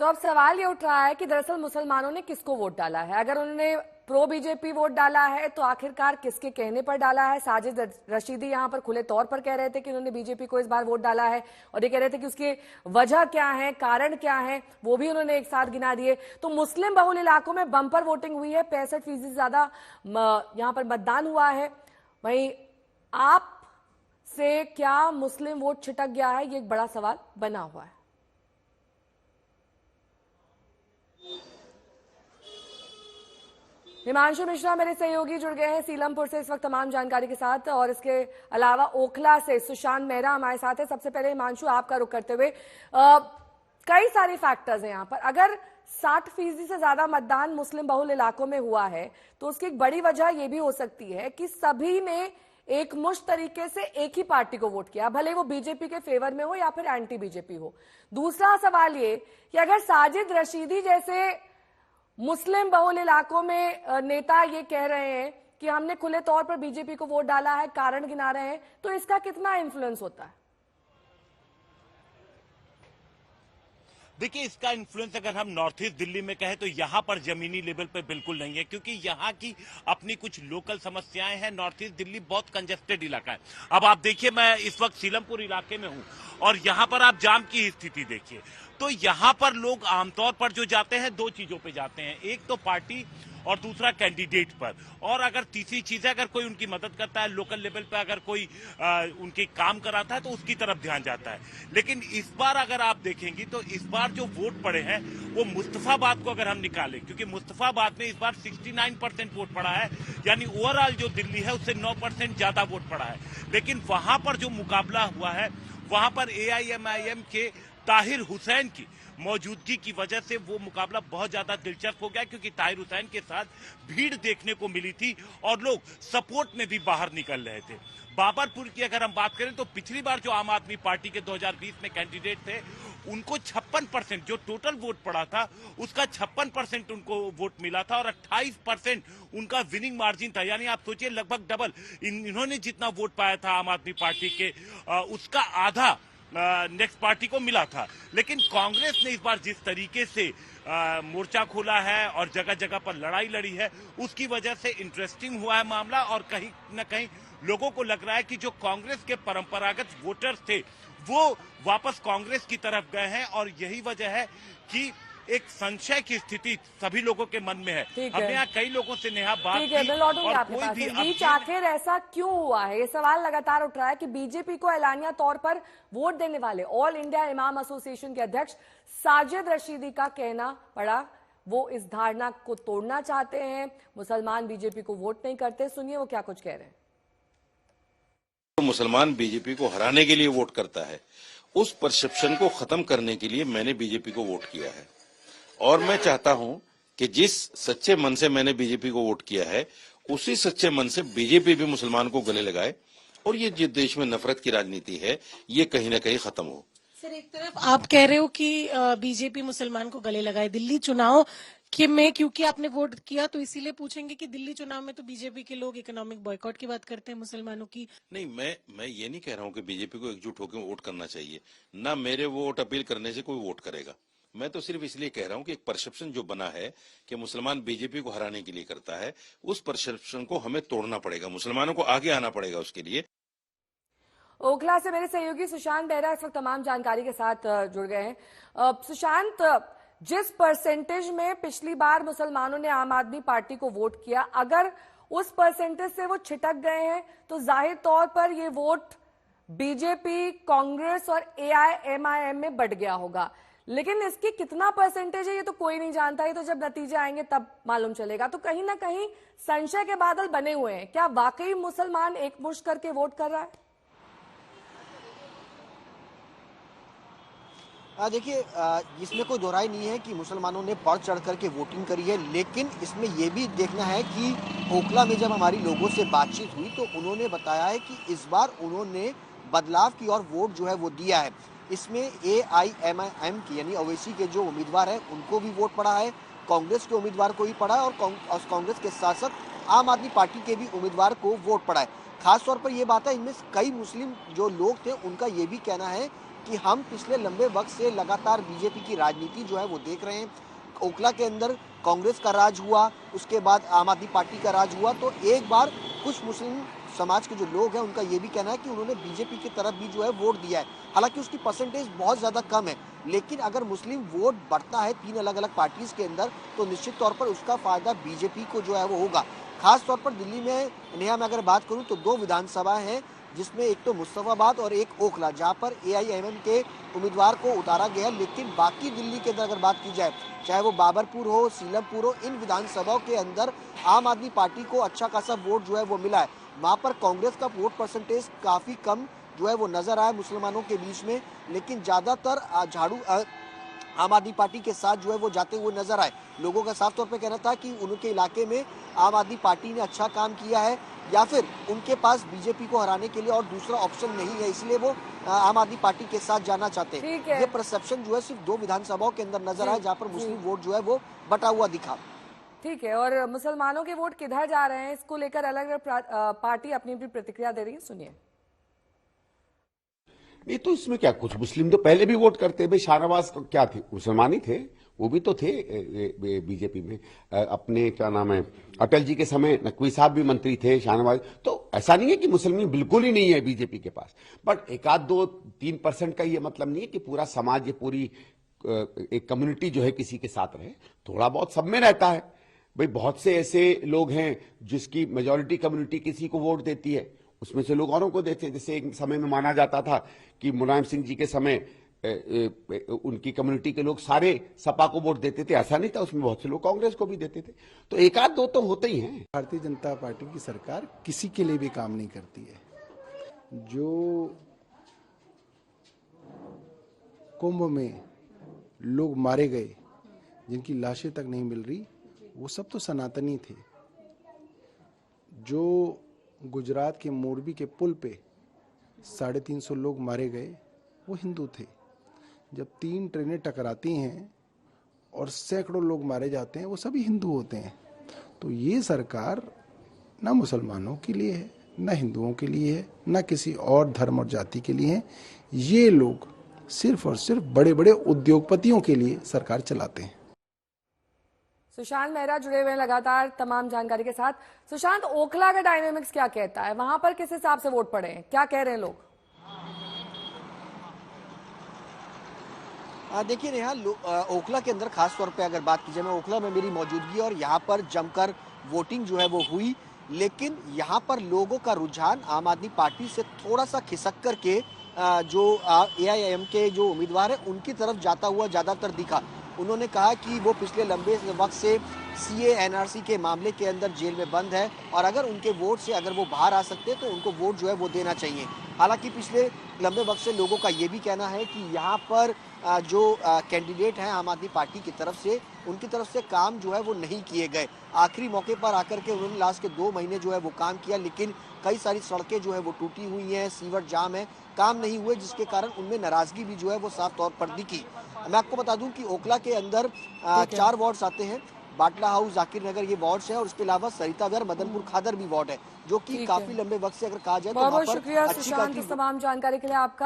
तो अब सवाल ये उठ रहा है कि दरअसल मुसलमानों ने किसको वोट डाला है। अगर उन्होंने प्रो बीजेपी वोट डाला है तो आखिरकार किसके कहने पर डाला है। साजिद रशीदी यहां पर खुले तौर पर कह रहे थे कि उन्होंने बीजेपी को इस बार वोट डाला है और ये कह रहे थे कि उसकी वजह क्या है, कारण क्या है, वो भी उन्होंने एक साथ गिना दिए। तो मुस्लिम बहुल इलाकों में बंपर वोटिंग हुई है, 65% से ज्यादा यहां पर मतदान हुआ है। वहीं आप से क्या मुस्लिम वोट छिटक गया है, ये एक बड़ा सवाल बना हुआ है। हिमांशु मिश्रा मेरे सहयोगी जुड़ गए हैं सीलमपुर से इस वक्त तमाम जानकारी के साथ, और इसके अलावा ओखला से सुशांत मेहरा हमारे साथ है। सबसे पहले हिमांशु, आपका रुख करते हुए कई सारे फैक्टर्स हैं यहाँ पर। अगर 60% से ज्यादा मतदान मुस्लिम बहुल इलाकों में हुआ है तो उसकी एक बड़ी वजह यह भी हो सकती है कि सभी ने एक मुश्त तरीके से एक ही पार्टी को वोट किया, भले वो बीजेपी के फेवर में हो या फिर एंटी बीजेपी हो। दूसरा सवाल ये कि अगर साजिद रशीदी जैसे मुस्लिम बहुल इलाकों में नेता ये कह रहे हैं कि हमने खुले तौर पर बीजेपी को वोट डाला है, कारण गिना रहे हैं, तो इसका कितना इन्फ्लुएंस होता है? देखिए, इसका इन्फ्लुएंस अगर हम नॉर्थ ईस्ट दिल्ली में कहें तो यहाँ पर जमीनी लेवल पे बिल्कुल नहीं है, क्योंकि यहाँ की अपनी कुछ लोकल समस्याएं हैं। नॉर्थ ईस्ट दिल्ली बहुत कंजेस्टेड इलाका है। अब आप देखिए, मैं इस वक्त सीलमपुर इलाके में हूँ और यहाँ पर आप जाम की स्थिति देखिए। तो यहाँ पर लोग आमतौर पर जो जाते हैं, दो चीजों पे जाते हैं, एक तो पार्टी और दूसरा कैंडिडेट पर, और अगर तीसरी चीज है, अगर कोई उनकी मदद करता है लोकल लेवल पे, अगर कोई उनके काम कराता है तो उसकी तरफ ध्यान जाता है। लेकिन इस बार अगर आप देखेंगे तो इस बार जो वोट पड़े हैं वो मुस्तफाबाद को अगर हम निकालें, क्योंकि मुस्तफाबाद में इस बार 69% वोट पड़ा है, यानी ओवरऑल जो दिल्ली है उससे 9% ज्यादा वोट पड़ा है। लेकिन वहां पर जो मुकाबला हुआ है, वहां पर AIMIM के ताहिर हुसैन की मौजूदगी की वजह से वो मुकाबला बहुत ज्यादा दिलचस्प हो गया, क्योंकि ताहिर हुसैन के साथ भीड़ देखने को मिली थी और लोग सपोर्ट में भी बाहर निकल रहे थे। बाबरपुर की अगर हम बात करें तो पिछली बार जो आम आदमी पार्टी के 2020 में कैंडिडेट थे, उनको 56% जो टोटल वोट पड़ा था उसका 56% उनको वोट मिला था और 28% उनका विनिंग मार्जिन था। यानी आप सोचिए लगभग डबल इन्होंने जितना वोट पाया था आम आदमी पार्टी के, उसका आधा नेक्स्ट पार्टी को मिला था। लेकिन कांग्रेस ने इस बार जिस तरीके से मोर्चा खोला है और जगह जगह पर लड़ाई लड़ी है, उसकी वजह से इंटरेस्टिंग हुआ है मामला, और कहीं न कहीं लोगों को लग रहा है कि जो कांग्रेस के परंपरागत वोटर्स थे वो वापस कांग्रेस की तरफ गए हैं, और यही वजह है कि एक संशय की स्थिति सभी लोगों के मन में है। हमने यहाँ कई लोगों से नेहा बात की और कोई भी बीच आखिर ऐसा क्यों हुआ है, ये सवाल लगातार उठ रहा है कि बीजेपी को एलानिया तौर पर वोट देने वाले ऑल इंडिया इमाम एसोसिएशन के अध्यक्ष साजिद रशीदी का कहना पड़ा, वो इस धारणा को तोड़ना चाहते हैं, मुसलमान बीजेपी को वोट नहीं करते। सुनिए वो क्या कुछ कह रहे हैं। तो मुसलमान बीजेपी को हराने के लिए वोट करता है, उस परसेप्शन को खत्म करने के लिए मैंने बीजेपी को वोट किया है। और मैं चाहता हूं कि जिस सच्चे मन से मैंने बीजेपी को वोट किया है, उसी सच्चे मन से बीजेपी भी मुसलमान को गले लगाए और ये जो देश में नफरत की राजनीति है ये कहीं ना कहीं खत्म हो। सर, एक तरफ आप कह रहे हो कि बीजेपी मुसलमान को गले लगाए, दिल्ली चुनाव कि में क्योंकि आपने वोट किया तो इसीलिए पूछेंगे कि दिल्ली चुनाव में तो बीजेपी के लोग इकोनॉमिक बॉयकॉट की बात करते हैं मुसलमानों की। नहीं, मैं ये नहीं कह रहा हूं कि बीजेपी को एकजुट होकर वोट करना चाहिए, ना मेरे वोट अपील करने से कोई वोट करेगा। मैं तो सिर्फ इसलिए कह रहा हूं कि एक परसेप्शन जो बना है कि मुसलमान बीजेपी को हराने के लिए करता है, उस परसेप्शन को हमें तोड़ना पड़ेगा, मुसलमानों को आगे आना पड़ेगा उसके लिए। ओखला से मेरे सहयोगी सुशांत मेहरा इस वक्त तमाम जानकारी के साथ जुड़ गए हैं। सुशांत, जिस परसेंटेज में पिछली बार मुसलमानों ने आम आदमी पार्टी को वोट किया, अगर उस परसेंटेज से वो छिटक गए हैं तो जाहिर तौर पर ये वोट बीजेपी, कांग्रेस और AIMIM में बढ़ गया होगा। लेकिन इसकी कितना परसेंटेज है ये तो कोई नहीं जानता, ये तो जब नतीजे आएंगे तब मालूम चलेगा। तो कहीं ना कहीं संशय के बादल बने हुए हैं, क्या वाकई मुसलमान एकमुश्त करके वोट कर रहा है? देखिए, इसमें कोई दोहराई नहीं है कि मुसलमानों ने बढ़ चढ़ करके वोटिंग करी है, लेकिन इसमें यह भी देखना है कि ओखला में जब हमारी लोगों से बातचीत हुई तो उन्होंने बताया है कि इस बार उन्होंने बदलाव की ओर वोट जो है वो दिया है। इसमें AIMIM की यानी ओवैसी के जो उम्मीदवार हैं उनको भी वोट पड़ा है, कांग्रेस के उम्मीदवार को भी पड़ा है और कांग्रेस के साथ साथ आम आदमी पार्टी के भी उम्मीदवार को वोट पड़ा है। खास तौर पर यह बात है, इनमें कई मुस्लिम जो लोग थे उनका ये भी कहना है कि हम पिछले लंबे वक्त से लगातार बीजेपी की राजनीति जो है वो देख रहे हैं। ओखला के अंदर कांग्रेस का राज हुआ, उसके बाद आम आदमी पार्टी का राज हुआ, तो एक बार कुछ मुस्लिम समाज के जो लोग हैं उनका ये भी कहना है कि उन्होंने बीजेपी की तरफ भी जो है वोट दिया है। हालांकि उसकी परसेंटेज बहुत ज्यादा कम है, लेकिन अगर मुस्लिम वोट बढ़ता है 3 अलग अलग पार्टीज के अंदर तो निश्चित तौर पर उसका फायदा बीजेपी को जो है वो होगा। खास तौर पर दिल्ली में नेहा में अगर बात करूं तो 2 विधानसभा हैं, जिसमें एक तो मुस्तफाबाद और एक ओखला, जहां पर एआईएमएम के उम्मीदवार को उतारा गया। लेकिन बाकी दिल्ली के अंदर अगर बात की जाए, चाहे वो बाबरपुर हो, सीलमपुर हो, इन विधानसभाओं के अंदर आम आदमी पार्टी को अच्छा खासा वोट जो है वो मिला है। वहां पर कांग्रेस का वोट परसेंटेज काफी कम जो है वो नजर आया मुसलमानों के बीच में, लेकिन ज्यादातर झाड़ू आम आदमी पार्टी के साथ जो है वो जाते हुए नजर आए। लोगों का साफ तौर पे कहना था कि उनके इलाके में आम आदमी पार्टी ने अच्छा काम किया है, या फिर उनके पास बीजेपी को हराने के लिए और दूसरा ऑप्शन नहीं है, इसलिए वो आम आदमी पार्टी के साथ जाना चाहते हैं। ये परसेप्शन जो है सिर्फ 2 विधानसभाओं के अंदर नजर आया, जहाँ पर मुस्लिम वोट जो है वो बटा हुआ दिखा। ठीक है, और मुसलमानों के वोट किधर जा रहे हैं, इसको लेकर अलग अलग पार्टी अपनी अपनी प्रतिक्रिया दे रही है, सुनिए। नहीं तो इसमें क्या, कुछ मुस्लिम तो पहले भी वोट करते। भाई शाहनवाज क्या थे, मुसलमान ही थे, वो भी तो थे बीजेपी में। अपने क्या नाम है, अटल जी के समय नकवी साहब भी मंत्री थे, शाहनवाज। तो ऐसा नहीं है कि मुसलमान बिल्कुल ही नहीं है बीजेपी के पास, बट 1-2-3% का ये मतलब नहीं है कि पूरा समाज, ये पूरी एक कम्युनिटी जो है किसी के साथ रहे। थोड़ा बहुत सब में रहता है। भाई बहुत से ऐसे लोग हैं जिसकी मेजॉरिटी कम्युनिटी किसी को वोट देती है, उसमें से लोग औरों को देते हैं। जैसे एक समय में माना जाता था कि मुलायम सिंह जी के समय उनकी कम्युनिटी के लोग सारे सपा को वोट देते थे, ऐसा नहीं था, उसमें बहुत से लोग कांग्रेस को भी देते थे। तो 1-2 तो होते ही हैं। भारतीय जनता पार्टी की सरकार किसी के लिए भी काम नहीं करती है। जो कुंभ में लोग मारे गए, जिनकी लाशें तक नहीं मिल रही, वो सब तो सनातनी थे। जो गुजरात के मोरबी के पुल पे 350 लोग मारे गए, वो हिंदू थे। जब 3 ट्रेनें टकराती हैं और सैकड़ों लोग मारे जाते हैं, वो सभी हिंदू होते हैं। तो ये सरकार ना मुसलमानों के लिए है, ना हिंदुओं के लिए है, ना किसी और धर्म और जाति के लिए है। ये लोग सिर्फ और सिर्फ बड़े बड़े उद्योगपतियों के लिए सरकार चलाते हैं। सुशांत मेहरा जुड़े हुए हैं लगातार तमाम जानकारी के साथ। सुशांत, ओखला का डायनेमिक्स क्या कहता है, वहां पर किस हिसाब से वोट पड़े हैं, क्या कह रहे हैं लोग? देखिए नेहा, ओखला के अंदर खास तौर पे अगर बात की जाए, मैं ओखला में मेरी मौजूदगी और यहाँ पर जमकर वोटिंग जो है वो हुई, लेकिन यहाँ पर लोगों का रुझान आम आदमी पार्टी से थोड़ा सा खिसक करके जो एआईएम के जो उम्मीदवार है उनकी तरफ जाता हुआ ज्यादातर दिखा। उन्होंने कहा कि वो पिछले लंबे वक्त से सीए एनआरसी के मामले के अंदर जेल में बंद है, और अगर उनके वोट से अगर वो बाहर आ सकते हैं तो उनको वोट जो है वो देना चाहिए। हालांकि पिछले लंबे वक्त से लोगों का ये भी कहना है कि यहाँ पर जो कैंडिडेट हैं आम आदमी पार्टी की तरफ से, उनकी तरफ से काम जो है वो नहीं किए गए। आखिरी मौके पर आकर के उन्होंने लास्ट के 2 महीने जो है वो काम किया, लेकिन कई सारी सड़कें जो है वो टूटी हुई हैं, सीवर जाम है, काम नहीं हुए, जिसके कारण उनमें नाराजगी भी जो है वो साफ तौर पर दिखी। मैं आपको बता दूं कि ओखला के अंदर 4 वार्ड्स आते हैं। बाटला हाउस, जाकिर नगर ये वार्ड्स है, और उसके अलावा सरिता विहार, मदनपुर खादर भी वार्ड है, जो कि काफी लंबे वक्त से अगर कहा जाए तो बहुत बहुत शुक्रिया सुशांत इस तमाम जानकारी के लिए आपका।